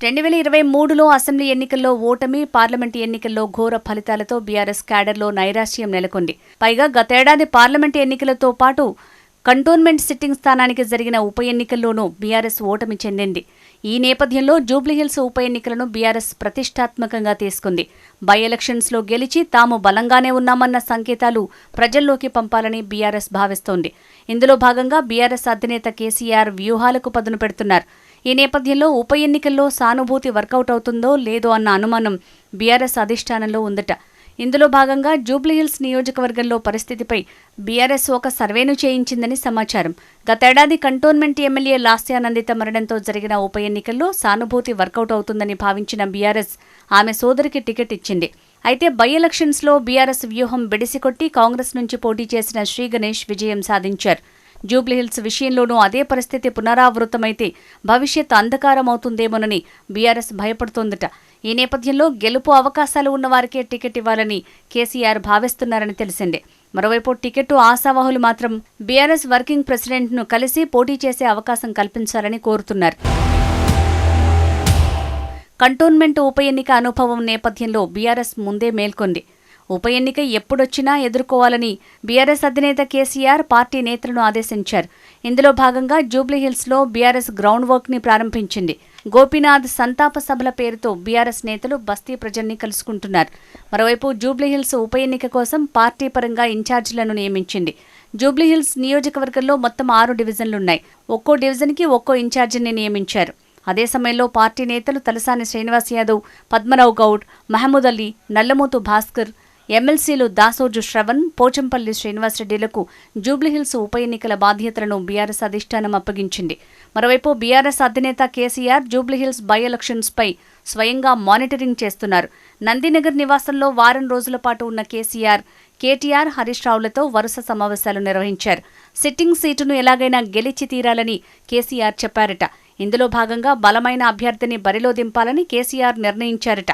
2023లో assembly ఎన్నికల్లో ఓటమి, parliament ఎన్నికల్లో ఘోర ఫలితాలతో బీఆర్ఎస్ క్యాడర్లో నైరాశ్యం నెలకొంది. పైగా గతేడాది పార్లమెంటు ఎన్నికలతో పాటు కంటోన్మెంట్ సిట్టింగ్ స్థానానికి జరిగిన ఉప ఎన్నికల్లోనూ బీఆర్ఎస్ ఓటమి చెందింది. ఈ నేపథ్యంలో జూబ్లీహిల్స్ ఉప ఎన్నికలను బీఆర్ఎస్ ప్రతిష్టాత్మకంగా తీసుకుంది. బై ఎలక్షన్స్లో గెలిచి తాము బలంగానే ఉన్నామన్న సంకేతాలు ప్రజల్లోకి పంపాలని బీఆర్ఎస్ భావిస్తోంది. ఇందులో భాగంగా బీఆర్ఎస్ అధినేత కేసీఆర్ వ్యూహాలకు పదును పెడుతున్నారు. ఈ నేపథ్యంలో ఉప ఎన్నికల్లో సానుభూతి వర్కౌట్ అవుతుందో లేదో అన్న అనుమానం బీఆర్ఎస్ అధిష్టానంలో ఉందట. ఇందులో భాగంగా జూబ్లీహిల్స్ నియోజకవర్గంలో పరిస్థితిపై బీఆర్ఎస్ ఒక సర్వేను చేయించిందని సమాచారం. గతేడాది కంటోన్మెంట్ ఎమ్మెల్యే లాస్యానందిత మరణంతో జరిగిన ఉప ఎన్నికల్లో సానుభూతి వర్కౌట్ అవుతుందని భావించిన బీఆర్ఎస్ ఆమె సోదరికి టికెట్ ఇచ్చింది. అయితే బై ఎలక్షన్స్లో బీఆర్ఎస్ వ్యూహం బెడిసికొట్టి కాంగ్రెస్ నుంచి పోటీ చేసిన శ్రీ గణేష్ విజయం సాధించారు. జూబ్లీహిల్స్ విషయంలోనూ అదే పరిస్థితి పునరావృతమైతే భవిష్యత్ అంధకారమవుతుందేమోనని బీఆర్ఎస్ భయపడుతోందట. ఈ నేపథ్యంలో గెలుపు అవకాశాలు ఉన్నవారికే టికెట్ ఇవ్వాలని కేసీఆర్ భావిస్తున్నారని తెలిసిందే. మరోవైపు టికెట్టు ఆశావాహులు మాత్రం బీఆర్ఎస్ వర్కింగ్ ప్రెసిడెంట్ను కలిసి పోటీ చేసే అవకాశం కల్పించాలని కోరుతున్నారు. కంటోన్మెంట్ ఉప ఎన్నిక అనుభవం నేపథ్యంలో బీఆర్ఎస్ ముందే మేల్కొంది. ఉప ఎన్నిక ఎప్పుడొచ్చినా ఎదుర్కోవాలని బీఆర్ఎస్ అధినేత కేసీఆర్ పార్టీ నేతలను ఆదేశించారు. ఇందులో భాగంగా జూబ్లీహిల్స్లో బీఆర్ఎస్ గ్రౌండ్ వర్క్ని ప్రారంభించింది. గోపీనాథ్ సంతాప సభల పేరుతో బీఆర్ఎస్ నేతలు బస్తీ ప్రజల్ని కలుసుకుంటున్నారు. మరోవైపు జూబ్లీహిల్స్ ఉప ఎన్నిక కోసం పార్టీ పరంగా ఇన్ఛార్జీలను నియమించింది. జూబ్లీహిల్స్ నియోజకవర్గంలో మొత్తం 6 డివిజన్లున్నాయి. ఒక్కో డివిజన్కి ఒక్కో ఇన్ఛార్జిని నియమించారు. అదే సమయంలో పార్టీ నేతలు తలసాని శ్రీనివాస్ యాదవ్, పద్మరావు గౌడ్, మహమూద్ అలీ, నల్లమోతు భాస్కర్, ఎమ్మెల్సీలు దాసోజు శ్రవణ్, పోచంపల్లి శ్రీనివాసరెడ్డిలకు జూబ్లీహిల్స్ ఉప ఎన్నికల బాధ్యతలను బీఆర్ఎస్ అధిష్టానం అప్పగించింది. మరోవైపు బీఆర్ఎస్ అధినేత కేసీఆర్ జూబ్లీహిల్స్ బై ఎలక్షన్స్పై స్వయంగా మానిటరింగ్ చేస్తున్నారు. నందినగర్ నివాసంలో వారం రోజుల పాటు ఉన్న కేటీఆర్, హరీష్ రావులతో వరుస సమావేశాలు నిర్వహించారు. సిట్టింగ్ సీటును ఎలాగైనా గెలిచి తీరాలని కేసీఆర్ చెప్పారట. ఇందులో భాగంగా బలమైన అభ్యర్థిని బరిలో దింపాలని కేసీఆర్ నిర్ణయించారట.